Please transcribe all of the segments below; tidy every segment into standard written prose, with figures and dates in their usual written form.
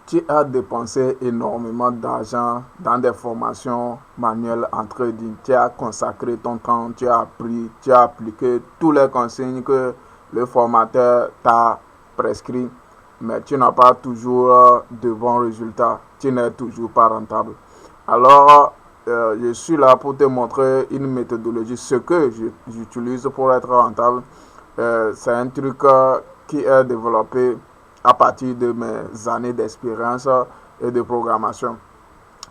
tu as dépensé énormément d'argent dans des formations manuelles en trading. Tu as consacré ton temps, tu as appris, tu as appliqué toutes les consignes que le formateur t'a prescrit, mais tu n'as pas toujours de bons résultats. Tu n'es toujours pas rentable. Alors, je suis là pour te montrer une méthodologie. Ce que j'utilise pour être rentable, c'est un truc qui est développé à partir de mes années d'expérience et de programmation.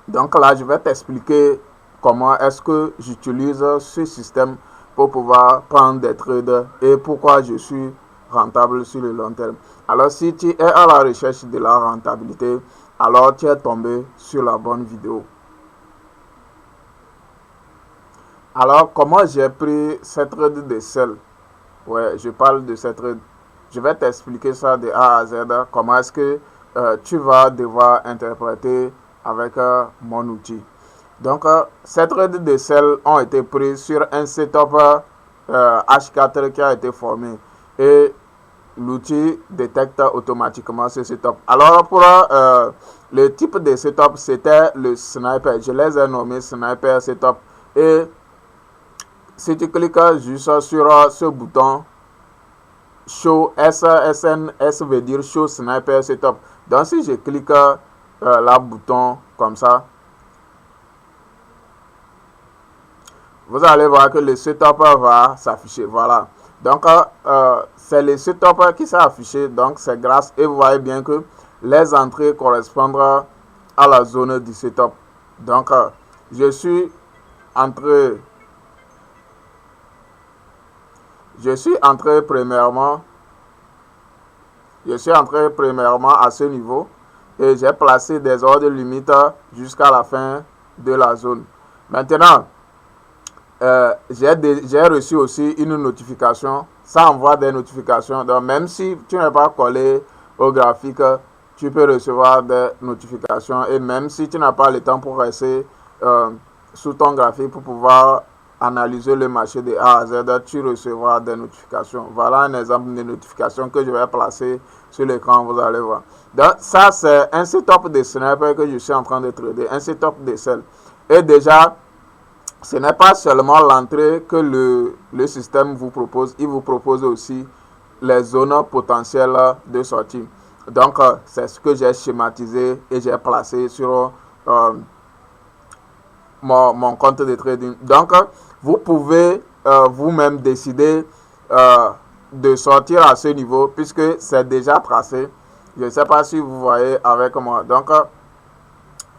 Donc là, je vais t'expliquer comment est-ce que j'utilise ce système pour pouvoir prendre des trades et pourquoi je suis rentable sur le long terme. Alors, si tu es à la recherche de la rentabilité, alors tu es tombé sur la bonne vidéo. Alors, comment j'ai pris cette trade de sel? Ouais, je parle de cette trade. Je vais t'expliquer ça de A à Z, comment est-ce que tu vas devoir interpréter avec mon outil. Donc, ces trades de sel ont été pris sur un setup H4 qui a été formé et l'outil détecte automatiquement ce setup. Alors, pour le type de setup, c'était le sniper. Je les ai nommés sniper setup. Et si tu cliques juste sur ce bouton, Show S veut dire Show Sniper Setup. Donc si je clique le bouton comme ça, vous allez voir que le setup va s'afficher. Voilà. Donc c'est le setup qui s'est affiché. Donc c'est grâce, et vous voyez bien que les entrées correspondent à la zone du setup. Donc je suis entré premièrement à ce niveau et j'ai placé des ordres limites jusqu'à la fin de la zone. Maintenant, j'ai reçu aussi une notification. Ça envoie des notifications. Donc, même si tu n'es pas collé au graphique, tu peux recevoir des notifications. Et même si tu n'as pas le temps pour rester sous ton graphique pour pouvoir analyser le marché de A à Z, tu recevras des notifications. Voilà un exemple de notification que je vais placer sur l'écran, vous allez voir. Donc ça, c'est un setup de sniper que je suis en train de trader, un setup de sell. Et déjà, ce n'est pas seulement l'entrée que le système vous propose, il vous propose aussi les zones potentielles de sortie. Donc, c'est ce que j'ai schématisé et j'ai placé sur mon compte de trading. Donc, vous pouvez vous-même décider de sortir à ce niveau puisque c'est déjà tracé. Je ne sais pas si vous voyez avec moi. Donc,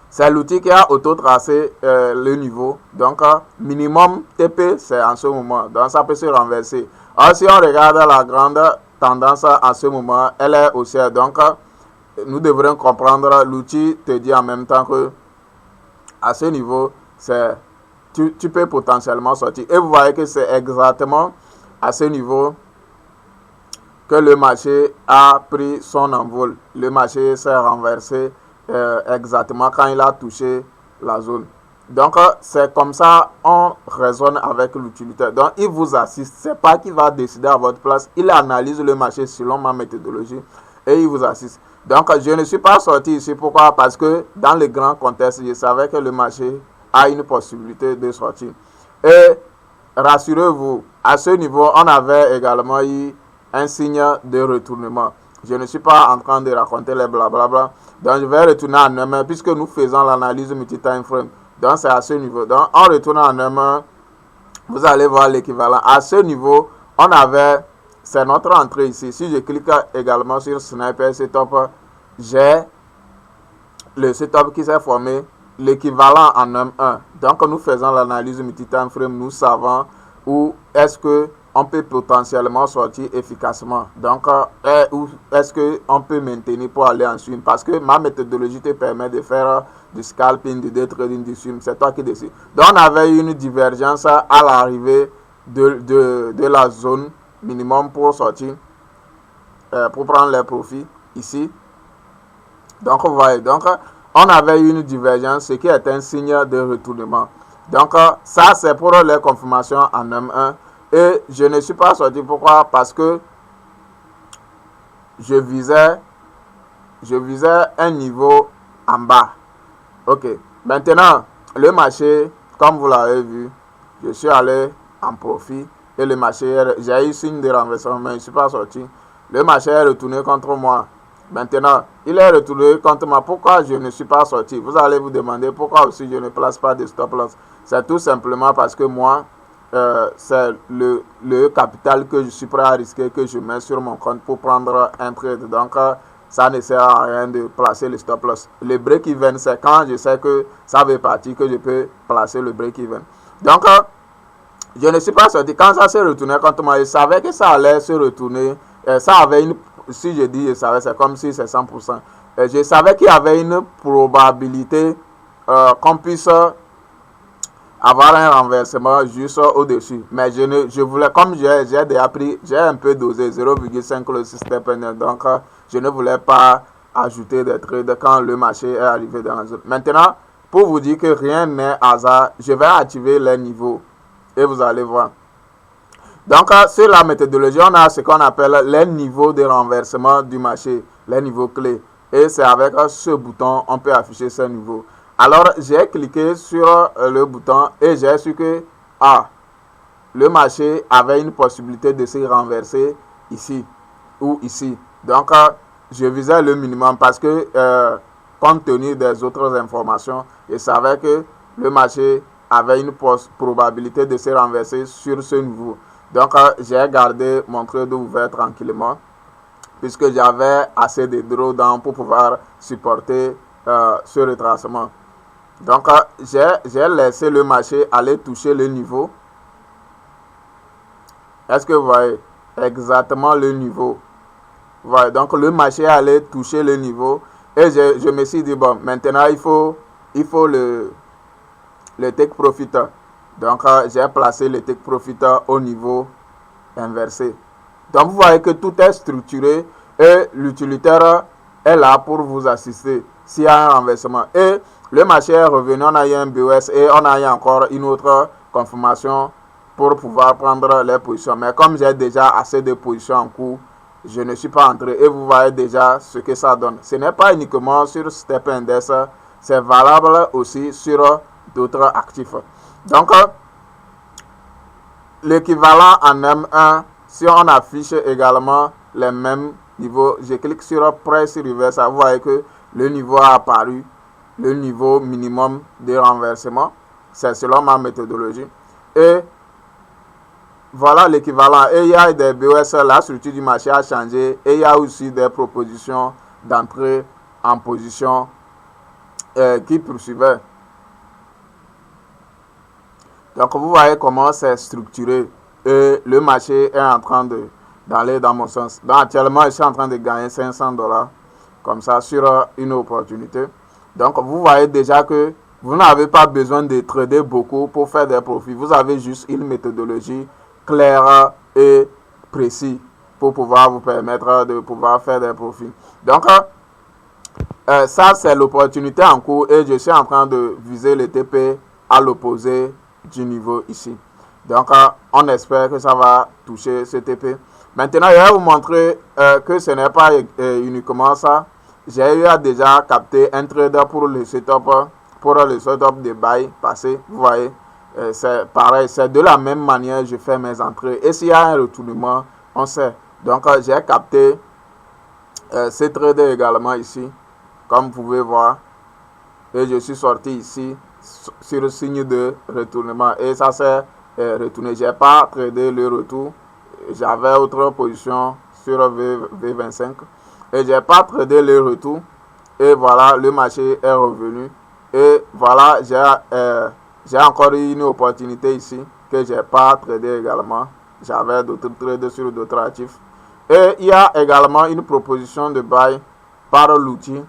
c'est l'outil qui a auto-tracé le niveau. Donc, minimum TP, c'est en ce moment. Donc, ça peut se renverser. Alors, si on regarde la grande tendance en ce moment, elle est haussière. Donc, nous devrons comprendre, l'outil te dit en même temps que à ce niveau, tu peux potentiellement sortir. Et vous voyez que c'est exactement à ce niveau que le marché a pris son envol. Le marché s'est renversé exactement quand il a touché la zone. Donc, c'est comme ça on raisonne avec l'utilitaire. Donc, il vous assiste. Ce n'est pas qu'il va décider à votre place. Il analyse le marché selon ma méthodologie et il vous assiste. Donc, je ne suis pas sorti ici. Pourquoi? Parce que dans le grand contexte, je savais que le marché a une possibilité de sortir. Et rassurez-vous, à ce niveau, on avait également eu un signe de retournement. Je ne suis pas en train de raconter les blablabla. Donc, je vais retourner en M1 puisque nous faisons l'analyse multi-time frame. Donc, c'est à ce niveau. Donc, en retournant en M1, vous allez voir l'équivalent. À ce niveau, on avait, c'est notre entrée ici. Si je clique également sur Sniper Setup, j'ai le setup qui s'est formé, l'équivalent en M1. Donc, nous faisons l'analyse multi-time frame. Nous savons où est-ce que on peut potentiellement sortir efficacement. Donc, où est-ce qu'on peut maintenir pour aller en swing? Parce que ma méthodologie te permet de faire du scalping, du day trading, du swing. C'est toi qui décides. Donc, on avait une divergence à l'arrivée de la zone minimum pour sortir, pour prendre les profits ici. Donc, vous voyez. Donc, on avait une divergence, ce qui est un signe de retournement. Donc, ça, c'est pour les confirmations en M1. Et je ne suis pas sorti. Pourquoi? Parce que je je visais un niveau en bas. Ok, maintenant, le marché, comme vous l'avez vu, je suis allé en profit et le marché, j'ai eu signe de renversement, mais je ne suis pas sorti. Le marché est retourné contre moi. Maintenant, il est retourné contre moi. Pourquoi je ne suis pas sorti? Vous allez vous demander pourquoi aussi je ne place pas de stop loss. C'est tout simplement parce que moi, c'est le capital que je suis prêt à risquer, que je mets sur mon compte pour prendre un trade. Donc, ça ne sert à rien de placer le stop loss. Le break-even, c'est quand je sais que ça va partir que je peux placer le break-even. Donc, je ne suis pas sorti. Quand ça s'est retourné contre moi, je savais que ça allait se retourner. Ça avait une... Si je dis je savais, c'est comme si c'est 100%. Je savais qu'il y avait une probabilité qu'on puisse avoir un renversement juste au-dessus. Mais je voulais, comme j'ai déjà pris, j'ai un peu dosé 0,5 le système. Donc, je ne voulais pas ajouter des trades quand le marché est arrivé dans la zone. Maintenant, pour vous dire que rien n'est hasard, je vais activer les niveaux. Et vous allez voir. Donc, sur la méthodologie, on a ce qu'on appelle les niveaux de renversement du marché, les niveaux clés. Et c'est avec ce bouton, on peut afficher ces niveaux. Alors, j'ai cliqué sur le bouton et j'ai su que le marché avait une possibilité de se renverser ici ou ici. Donc, je visais le minimum parce que, compte tenu des autres informations, je savais que le marché avait une probabilité de se renverser sur ce niveau. Donc, j'ai gardé mon trade ouvert tranquillement puisque j'avais assez de drawdown pour pouvoir supporter ce retracement. Donc, j'ai laissé le marché aller toucher le niveau. Est-ce que vous voyez exactement le niveau? Voilà, donc le marché allait toucher le niveau et je me suis dit, bon, maintenant il faut le take profit. Donc, j'ai placé le take profit au niveau inversé. Donc, vous voyez que tout est structuré et l'utilitaire est là pour vous assister s'il y a un renversement. Et le marché est revenu, on a eu un BOS et on a eu encore une autre confirmation pour pouvoir prendre les positions. Mais comme j'ai déjà assez de positions en cours, je ne suis pas entré et vous voyez déjà ce que ça donne. Ce n'est pas uniquement sur Step Index, c'est valable aussi sur d'autres actifs. Donc, l'équivalent en M1, si on affiche également les mêmes niveaux, je clique sur Price Reversal, vous voyez que le niveau a apparu, le niveau minimum de renversement, c'est selon ma méthodologie. Et voilà l'équivalent. Et il y a des BOS, la structure du marché a changé et il y a aussi des propositions d'entrée en position qui poursuivaient. Donc, vous voyez comment c'est structuré et le marché est en train d'aller dans mon sens. Donc, actuellement, je suis en train de gagner $500 comme ça sur une opportunité. Donc, vous voyez déjà que vous n'avez pas besoin de trader beaucoup pour faire des profits. Vous avez juste une méthodologie claire et précise pour pouvoir vous permettre de pouvoir faire des profits. Donc, ça, c'est l'opportunité en cours et je suis en train de viser le TP à l'opposé du niveau ici. Donc, on espère que ça va toucher ce TP. Maintenant, je vais vous montrer que ce n'est pas uniquement ça. J'ai eu déjà capté un trader pour le setup de buy passé. Vous voyez, c'est pareil, c'est de la même manière que je fais mes entrées. Et s'il y a un retournement, on sait. Donc, j'ai capté ce trader également ici, comme vous pouvez voir. Et je suis sorti ici sur le signe de retournement. Et ça s'est retourné. Je n'ai pas tradé le retour. J'avais autre position sur V25. Et je n'ai pas tradé le retour. Et voilà, le marché est revenu. Et voilà, j'ai encore eu une opportunité ici que je n'ai pas tradé également. J'avais d'autres trades sur d'autres actifs. Et il y a également une proposition de buy par l'outil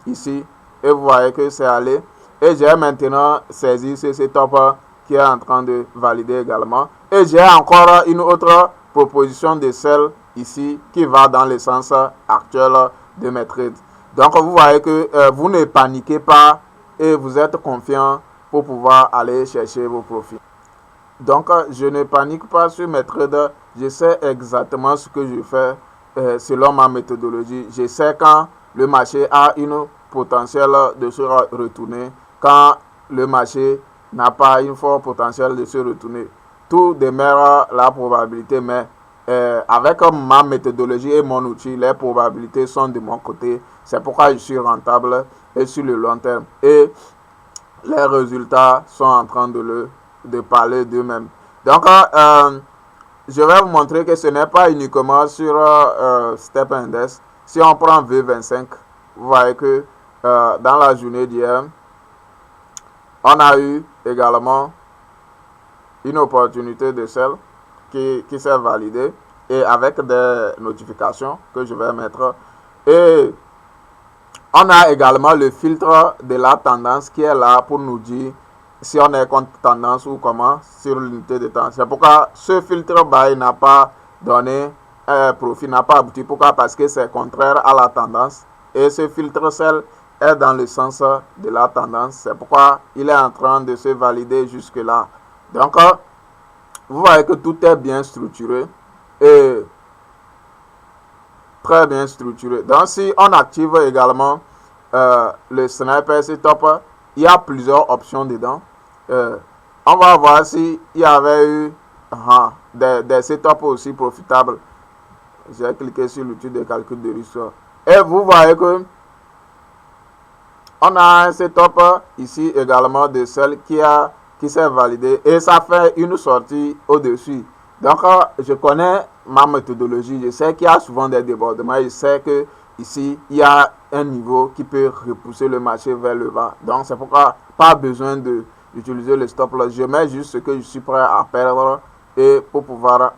ici. Et vous voyez que c'est allé. Et j'ai maintenant saisi ce setup qui est en train de valider également. Et j'ai encore une autre proposition de sell ici qui va dans le sens actuel de mes trades. Donc vous voyez que vous ne paniquez pas et vous êtes confiant pour pouvoir aller chercher vos profits. Donc je ne panique pas sur mes trades. Je sais exactement ce que je fais selon ma méthodologie. Je sais quand le marché a une potentiel de se retourner, quand le marché n'a pas une forte potentiel de se retourner. Tout demeure la probabilité, mais avec ma méthodologie et mon outil, les probabilités sont de mon côté. C'est pourquoi je suis rentable et sur le long terme. Et les résultats sont en train de parler d'eux-mêmes. Donc, je vais vous montrer que ce n'est pas uniquement sur Step Index. Si on prend V25, vous voyez que dans la journée d'hier, on a eu également une opportunité de sell qui s'est validée et avec des notifications que je vais mettre. Et on a également le filtre de la tendance qui est là pour nous dire si on est contre tendance ou comment sur l'unité de temps. C'est pourquoi ce filtre buy n'a pas donné un profit, n'a pas abouti. Pourquoi? Parce que c'est contraire à la tendance. Et ce filtre sell est dans le sens de la tendance. C'est pourquoi il est en train de se valider jusque-là. Donc, vous voyez que tout est bien structuré et très bien structuré. Donc, si on active également le sniper setup, il y a plusieurs options dedans. On va voir s'il y avait eu des setups aussi profitables. J'ai cliqué sur l'outil de calcul de risque. Et vous voyez que on a un setup ici également de celle qui s'est validé et ça fait une sortie au-dessus. Donc, je connais ma méthodologie. Je sais qu'il y a souvent des débordements. Je sais que ici, il y a un niveau qui peut repousser le marché vers le bas. Donc, c'est pourquoi pas besoin d'utiliser le stop loss. Je mets juste ce que je suis prêt à perdre et pour pouvoir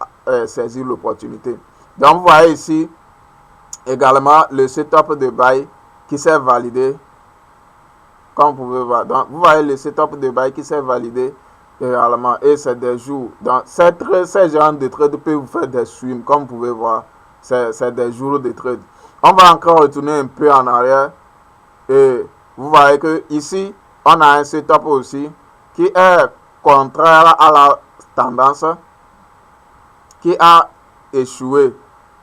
saisir l'opportunité. Donc, vous voyez ici également le setup de buy qui s'est validé. Comme vous pouvez voir. Donc, vous voyez le setup de buy qui s'est validé également. Et c'est des jours. Donc, ces genre de trade peut vous faire des swims. Comme vous pouvez voir, c'est des jours de trade. On va encore retourner un peu en arrière. Et vous voyez que ici, on a un setup aussi qui est contraire à la tendance, qui a échoué.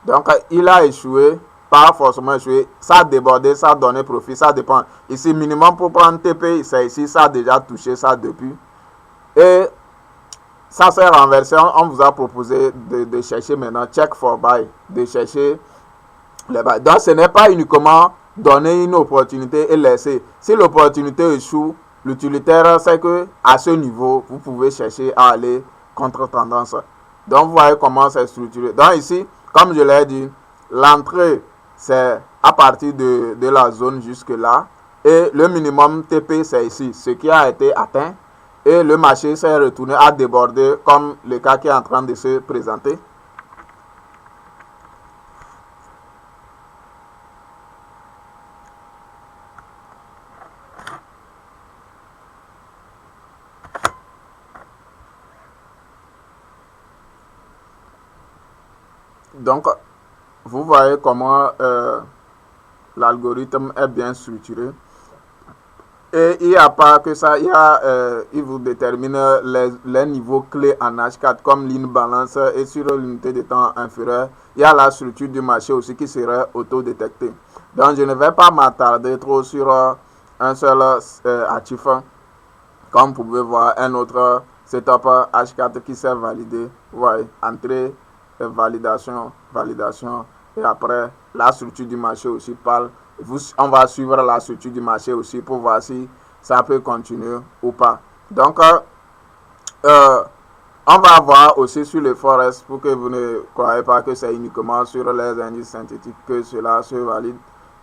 Donc, il a échoué, pas forcément échoué. Ça a débordé, ça a donné profit, ça dépend. Ici, minimum pour prendre TP, c'est ici, ça a déjà touché ça depuis. Et ça s'est renversé. On vous a proposé de chercher maintenant check for buy, de chercher les buy. Donc, ce n'est pas uniquement donner une opportunité et laisser. Si l'opportunité échoue, l'utilitaire, c'est que à ce niveau, vous pouvez chercher à aller contre tendance. Donc, vous voyez comment c'est structuré. Donc, ici, comme je l'ai dit, l'entrée, c'est à partir de la zone jusque-là. Et le minimum TP, c'est ici, ce qui a été atteint. Et le marché s'est retourné à déborder, comme le cas qui est en train de se présenter. Donc, vous voyez comment l'algorithme est bien structuré. Et il n'y a pas que ça, il vous détermine les niveaux clés en H4 comme ligne balance et sur l'unité de temps inférieure. Il y a la structure du marché aussi qui serait auto-détectée. Donc, je ne vais pas m'attarder trop sur un seul actif. Comme vous pouvez voir, un autre setup H4 qui s'est validé. Vous voyez, entrée, validation, et après la structure du marché aussi parle. On va suivre la structure du marché aussi pour voir si ça peut continuer ou pas. Donc on va voir aussi sur le Forex pour que vous ne croyez pas que c'est uniquement sur les indices synthétiques que cela se valide.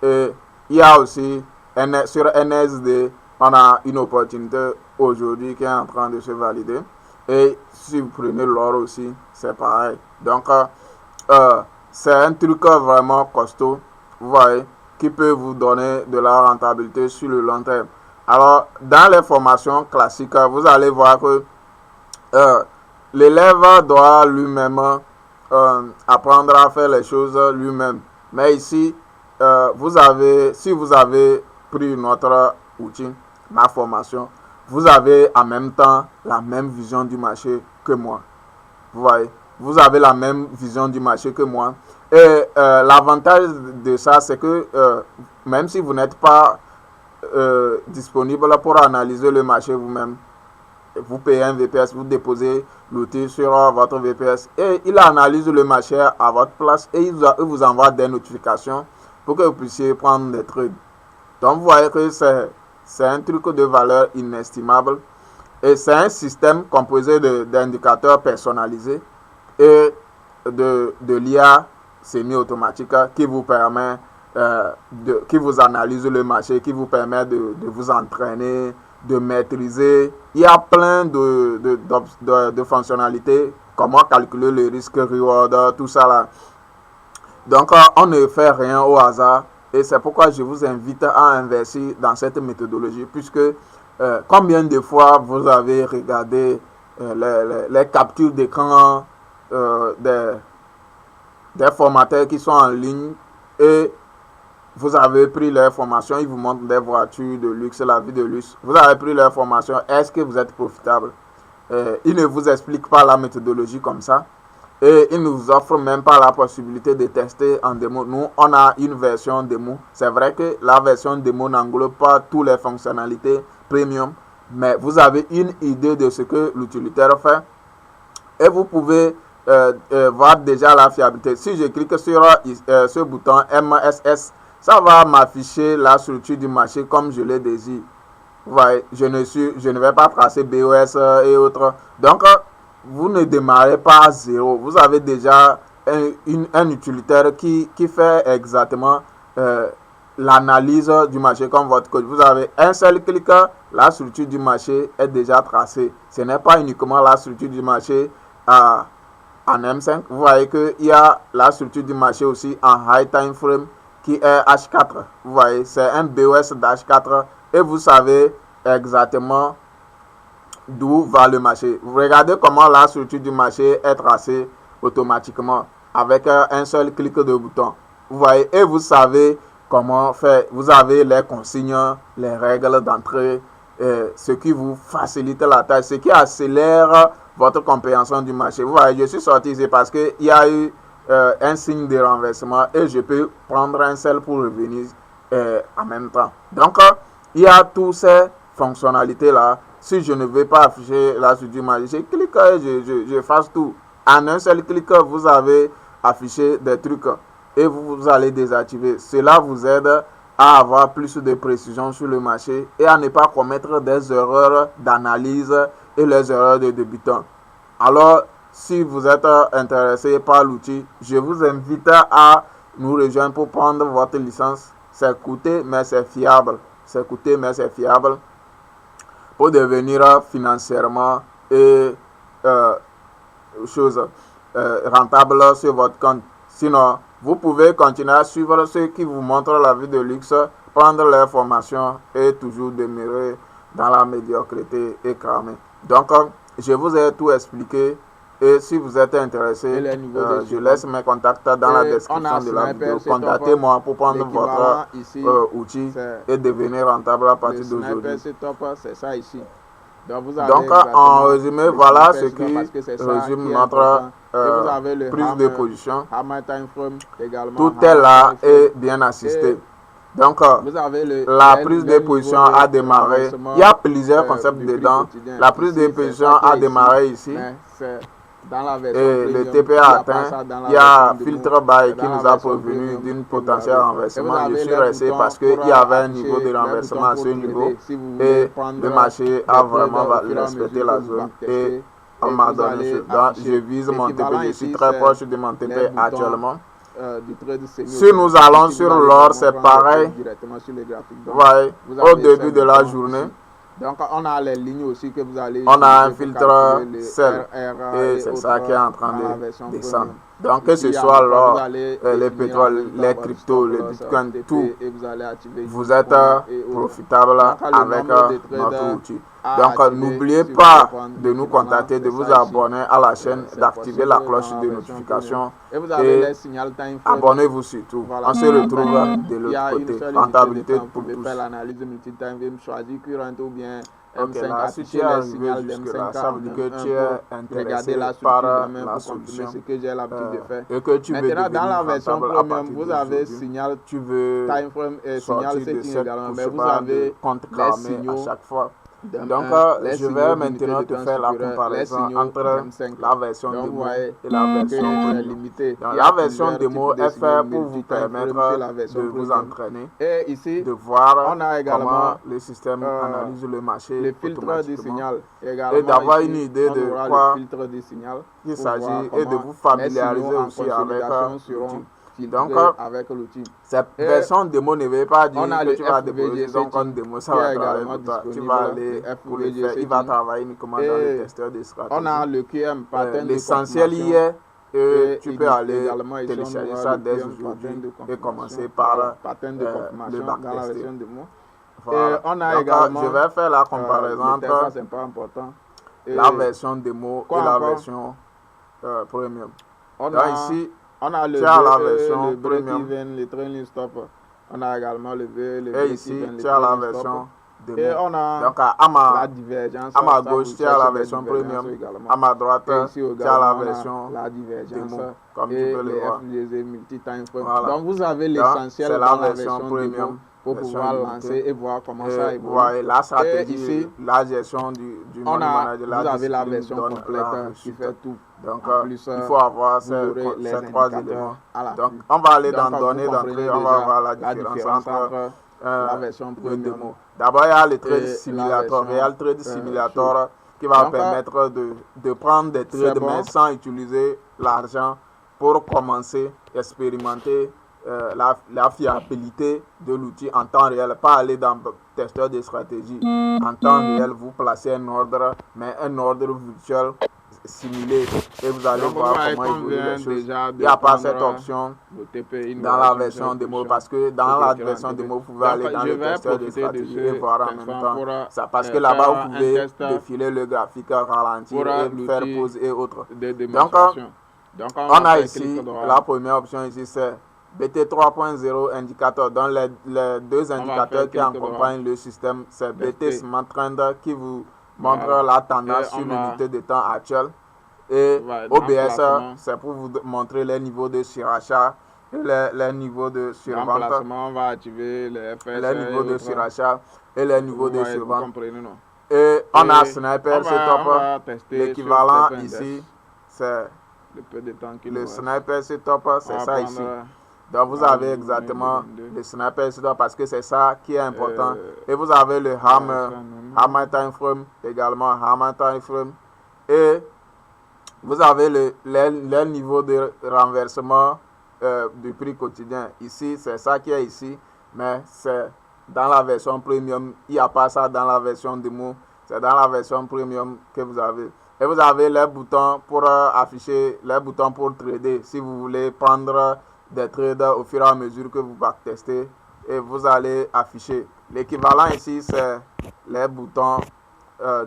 Et il y a aussi sur NSD, on a une opportunité aujourd'hui qui est en train de se valider. Et si vous prenez l'or aussi, c'est pareil. Donc, c'est un truc vraiment costaud, vous voyez, qui peut vous donner de la rentabilité sur le long terme. Alors, dans les formations classiques, vous allez voir que l'élève doit lui-même apprendre à faire les choses lui-même. Mais ici, si vous avez pris notre outil, ma formation, vous avez en même temps la même vision du marché que moi. Vous voyez, vous avez la même vision du marché que moi. Et l'avantage de ça, c'est que même si vous n'êtes pas disponible pour analyser le marché vous-même, vous payez un VPS, vous déposez l'outil sur votre VPS et il analyse le marché à votre place et il vous envoie des notifications pour que vous puissiez prendre des trades. Donc vous voyez que c'est un truc de valeur inestimable et c'est un système composé d'indicateurs personnalisés et de l'IA semi-automatique qui vous permet qui vous analyse le marché, qui vous permet de vous entraîner, de maîtriser. Il y a plein de fonctionnalités, comment calculer le risque reward, tout ça là. Donc on ne fait rien au hasard et c'est pourquoi je vous invite à investir dans cette méthodologie, puisque combien de fois vous avez regardé les captures d'écran des formateurs qui sont en ligne et vous avez pris leur formation, ils vous montrent des voitures de luxe, la vie de luxe. Vous avez pris leur formation, est-ce que vous êtes profitable? Ils ne vous expliquent pas la méthodologie comme ça. Et ils ne vous offrent même pas la possibilité de tester en démo. Nous, on a une version démo. C'est vrai que la version démo n'englobe pas toutes les fonctionnalités premium, mais vous avez une idée de ce que l'utilitaire fait. Et vous pouvez voir déjà la fiabilité. Si je clique sur ce bouton MSS, ça va m'afficher la structure du marché comme je le désire. Vous voyez, je ne vais pas tracer BOS et autres. Donc, vous ne démarrez pas à zéro. Vous avez déjà un utilitaire qui fait exactement l'analyse du marché comme votre code. Vous avez un seul clic, la structure du marché est déjà tracée. Ce n'est pas uniquement la structure du marché en M5. Vous voyez qu'il y a la structure du marché aussi en high time frame qui est H4. Vous voyez, c'est un BOS d'H4 et vous savez exactement d'où va le marché. Vous regardez comment la structure du marché est tracée automatiquement avec un seul clic de bouton. Vous voyez, et vous savez comment faire. Vous avez les consignes, les règles d'entrée, ce qui vous facilite la tâche, ce qui accélère votre compréhension du marché. Vous voyez, je suis sorti ici parce qu'il y a eu un signe de renversement et je peux prendre un seul pour revenir en même temps. Donc, il y a toutes ces fonctionnalités-là. Si je ne veux pas afficher la structure du marché, je clique et je fasse tout. En un seul clic, vous avez affiché des trucs et vous allez désactiver. Cela vous aide à avoir plus de précision sur le marché et à ne pas commettre des erreurs d'analyse et les erreurs de débutant. Alors, si vous êtes intéressé par l'outil, je vous invite à nous rejoindre pour prendre votre licence. C'est coûteux, mais c'est fiable. C'est coûteux, mais c'est fiable pour devenir financièrement et rentable sur votre compte. Sinon, vous pouvez continuer à suivre ceux qui vous montrent la vie de luxe, prendre leurs formations et toujours demeurer dans la médiocrité et cramer. Donc, je vous ai tout expliqué. Et si vous êtes intéressé, je laisse mes contacts dans la description de la vidéo. Contactez-moi pour prendre votre outil et devenir rentable à partir d'aujourd'hui. C'est ça ici. Donc en résumé, voilà ce qui résume notre prise de position. Tout est là et bien assisté. Donc, la prise de position a démarré. Il y a plusieurs concepts dedans. La prise de position a démarré ici. Et le TPA atteint, il y a filtre buy qui nous a prévenu d'une potentielle renversement. Je suis resté parce qu'il y avait un niveau de renversement à ce niveau et le marché a vraiment respecté la zone et on m'a donné ce. Donc, je vise mon TP, je suis très proche de mon TP actuellement. Si nous allons sur l'or, c'est pareil. Ouais, au début de la journée. Donc, on a les lignes aussi que vous allez... On a un filtre sel et c'est ça qui est en train de descendre. Donc, que ce soit l'or, les pétroles, les cryptos, les bitcoins, tout, vous êtes profitable avec notre outil. Donc, n'oubliez pas de nous contacter, de vous abonner à la chaîne, d'activer la cloche de notification et abonnez-vous surtout. On se retrouve de l'autre côté. Rentabilité pour tous. Ok, M5, là, si tu afficher es les arrivé signaux jusque-là, d'M5 ça veut en dire que M1 tu es pour intéressé regarder la par structure de main la pour solution confirmer ce que j'ai l'habitude de faire. et que tu veux Maintenant, dans la devenir version rentable à premium, partir vous avez d'aujourd'hui. signal Tu veux time frame et signal sortir de setting cette également, mais vous couche-bas de avez compte les cramé à signaux chaque fois. Donc, d'M1, les je signaux vais d'unité maintenant de te temps faire la supérieur, les comparaison signaux entre d'M5. la version Donc, vous démo voyez et la que version c'est premium. limité. Donc, Il y la a version plusieurs démo types de est signaux faite pour vous multi-time frame sur permettre la de version vous premium. entraîner, Et ici, de voir on a également comment le système analyse le marché le filtre du automatiquement signal. et d'avoir Ici, une idée on de aura quoi le filtre du signal il pour voir s'agit et de comment vous les familiariser signaux en aussi avec consolidation seront l'outil. filtrés Donc, avec l'outil. cette Et version démo ne veut pas dire on a que le tu vas déposer FVG ton compte setting démo, ça qui va est travailler également pour toi. Tu disponible, vas aller le pour le FVG faire. Il va setting. travailler uniquement dans le testeur de stratégie. On a le QM pattern de L'essentiel confirmation. y est que Et tu peux aller également ici, on télécharger aura ça le dès QM aujourd'hui pattern de et confirmation. commencer par Pattern de le confirmation dans la backtester. version démo. Voilà. Et on a Donc, également je vais faire la comparaison ça entre c'est pas important. Et la version démo quoi et la encore? version premium. On Donc a, ici, on a le tu as la BE, version le premium. break-even, le trailing stop. On a également le BE, le Et ici, break-even, le tu as la trailing version stop. démo. Et on a Donc, à la divergence. à ma Ça, gauche, vous tu as la cherchez les version divergences premium. également. À ma droite, Et ici tu as également, la on a version la divergence démo, comme tu et peux le les voir. FGZ multi-time frame. Voilà. Donc, vous avez Donc, l'essentiel c'est dans la la version démo premium, pour version pouvoir limitée. lancer et voir comment ça Et évolue. vous voyez la Et stratégie, ici, la gestion du on money a, manager, vous la avez la discipline version donne complète la qui réussite. fait tout. Donc, En plus, il faut avoir vous aurez les ces trois indicateurs éléments. à la Donc, vue. on va aller Donc, dans vous données comprenez d'entrée, on déjà va voir la différence entre la version le premium démo. D'abord, il y a le trade et simulator, la Real Trade version Simulator, qui va Donc, permettre de prendre des c'est trades bon. mais sans utiliser l'argent pour commencer à expérimenter la fiabilité de l'outil en temps réel, pas aller dans le testeur de stratégie. En temps réel, vous placez un ordre, mais un ordre virtuel simulé et vous allez Donc, voir vous voyez comment qu'on évoluer les vient choses. déjà Il n'y a pas prendre cette option le TPI dans la version démo parce que dans la version TP. démo, vous pouvez Donc, aller dans je le vais testeur de profiter de stratégie ce et voir en même instant temps pour, ça. Parce que là-bas, faire vous un pouvez test défiler le graphique, ralentir pour et faire l'outil pause et autres. de Donc, démonstration. Donc, on va a faire ici clic droit. la première option ici, c'est BT 3.0 indicateur. Donc, les deux indicateurs qui clic accompagnent le système, c'est BT Tester. Smart Trend qui vous montre Voilà. la tendance Et on sur va- l'unité de temps actuelle. Et Ouais, OBS, l'emplacement. c'est pour vous montrer les niveaux de surachat et les niveaux de survente, L'emplacement, on va activer les FSR. les niveaux de surachat et les niveaux de Vous survente. comprenez, non? Et on a Et Sniper on Setup. va tester L'équivalent sur Step ici, Index. c'est Le peu de temps qu'il le nous reste. Sniper Setup, On c'est va ça prendre, ici. Donc vous avez exactement 22. le Sniper Setup parce que c'est ça qui est important. Et vous avez le ça, Hammer, non. Hammer Time Frame, également Hammer Time Frame. Et vous avez les niveaux de renversement du prix quotidien. Ici, c'est ça qui est ici, mais c'est dans la version premium. Il n'y a pas ça dans la version démo. C'est dans la version premium que vous avez. Et vous avez les boutons pour afficher, les boutons pour trader. Si vous voulez prendre des trades au fur et à mesure que vous backtestez, et vous allez afficher. L'équivalent ici, c'est les boutons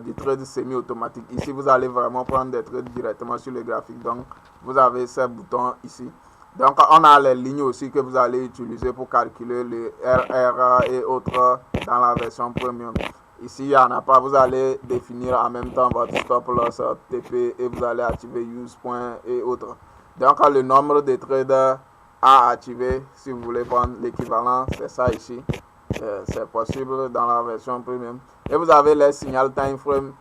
du trade semi-automatique. Ici, vous allez vraiment prendre des trades directement sur le graphique. Donc, vous avez ces boutons ici. Donc, on a les lignes aussi que vous allez utiliser pour calculer le RR et autres dans la version premium. Ici, il n'y en a pas. Vous allez définir en même temps votre stop loss TP et vous allez activer use point et autres. Donc, le nombre de traders à activer, si vous voulez prendre l'équivalent, c'est ça ici. C'est possible dans la version premium. Et vous avez les signal time frame.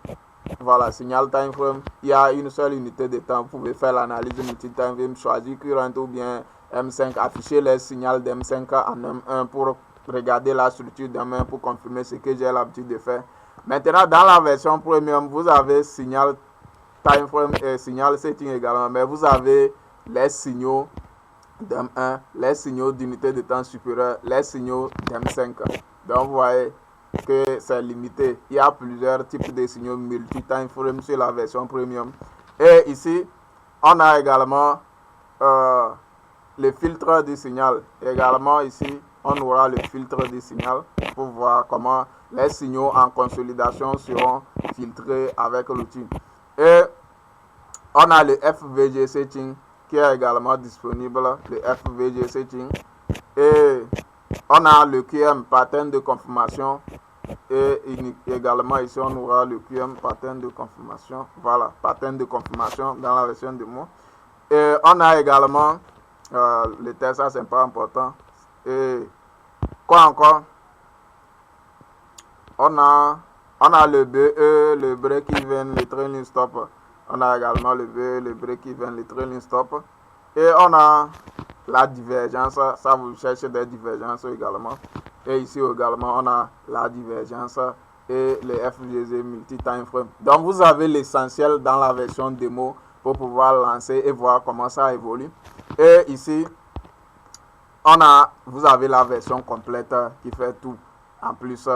Voilà, signal time frame. Il y a une seule unité de temps. Vous pouvez faire l'analyse multi-time frame, choisir current ou bien M5, afficher les signaux d'M5 en M1 pour regarder la structure d'M1 pour confirmer ce que j'ai l'habitude de faire. Maintenant, dans la version premium, vous avez signal time frame et signal setting également, mais vous avez les signaux d'M1, les signaux d'unité de temps supérieure, les signaux d'M5. Donc, vous voyez que c'est limité. Il y a plusieurs types de signaux multi-time frame sur la version premium. Et ici, on a également le filtre du signal. Également ici, on aura le filtre du signal pour voir comment les signaux en consolidation seront filtrés avec l'outil. Et on a le FVG setting qui est également disponible, le FVG setting. Et on a le QM pattern de confirmation Et également ici on aura le QM pattern de confirmation. Voilà, pattern de confirmation dans la version démo. Et on a également le test, ça c'est pas important. Et quoi encore? On a le BE, le break-even, le trailing stop. On a également le BE, le break-even, le trailing stop. Et on a la divergence. Ça, vous cherchez des divergences également. Et ici également, on a la divergence et les FGZ multi-time frame. Donc, vous avez l'essentiel dans la version démo pour pouvoir lancer et voir comment ça évolue. Et ici, vous avez la version complète qui fait tout. En plus,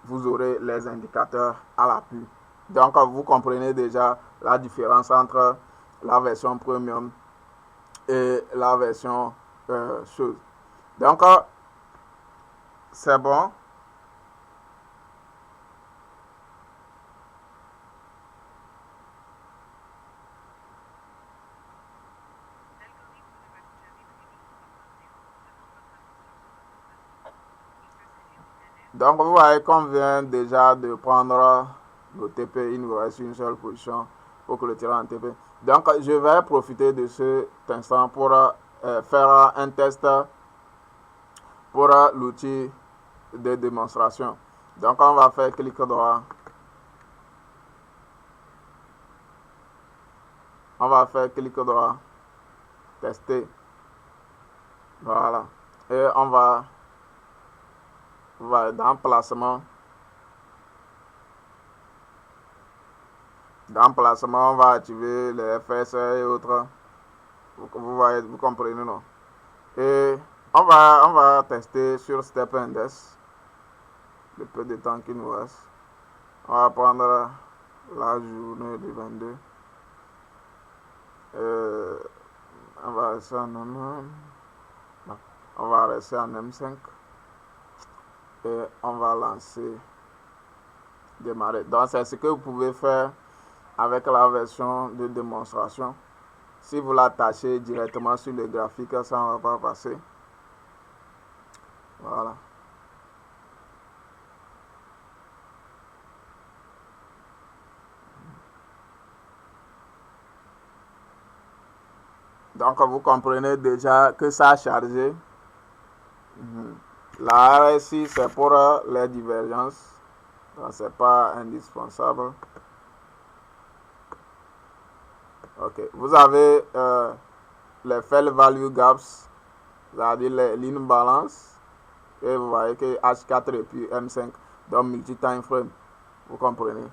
vous aurez les indicateurs à l'appui. Donc, vous comprenez déjà la différence entre la version premium et la version chose. Donc, c'est bon. Donc, vous voyez qu'on vient déjà de prendre le TP. Il nous reste une seule position pour clôturer en TP. Donc, je vais profiter de cet instant pour faire un test pour l'outil de démonstration. Donc, on va faire clic droit. On va faire clic droit. Tester. Voilà. Et on va dans placement. Dans placement, on va activer les FS et autres. Vous voyez, vous comprenez, non? Et on va tester sur Step Index. Le peu de temps qu'il nous reste. On va prendre la journée du 22. On va rester en M1. On va rester en M5. Et on va lancer, démarrer. Donc, c'est ce que vous pouvez faire avec la version de démonstration. Si vous l'attachez directement sur le graphique, ça ne va pas passer. Voilà. Donc, vous comprenez déjà que ça a chargé. La RSI, c'est pour les divergences. Donc, ce n'est pas indispensable. Ok. Vous avez les fair value gaps, c'est-à-dire les lignes balance. Et vous voyez que H4 et puis M5, donc multi-time frame. Vous comprenez?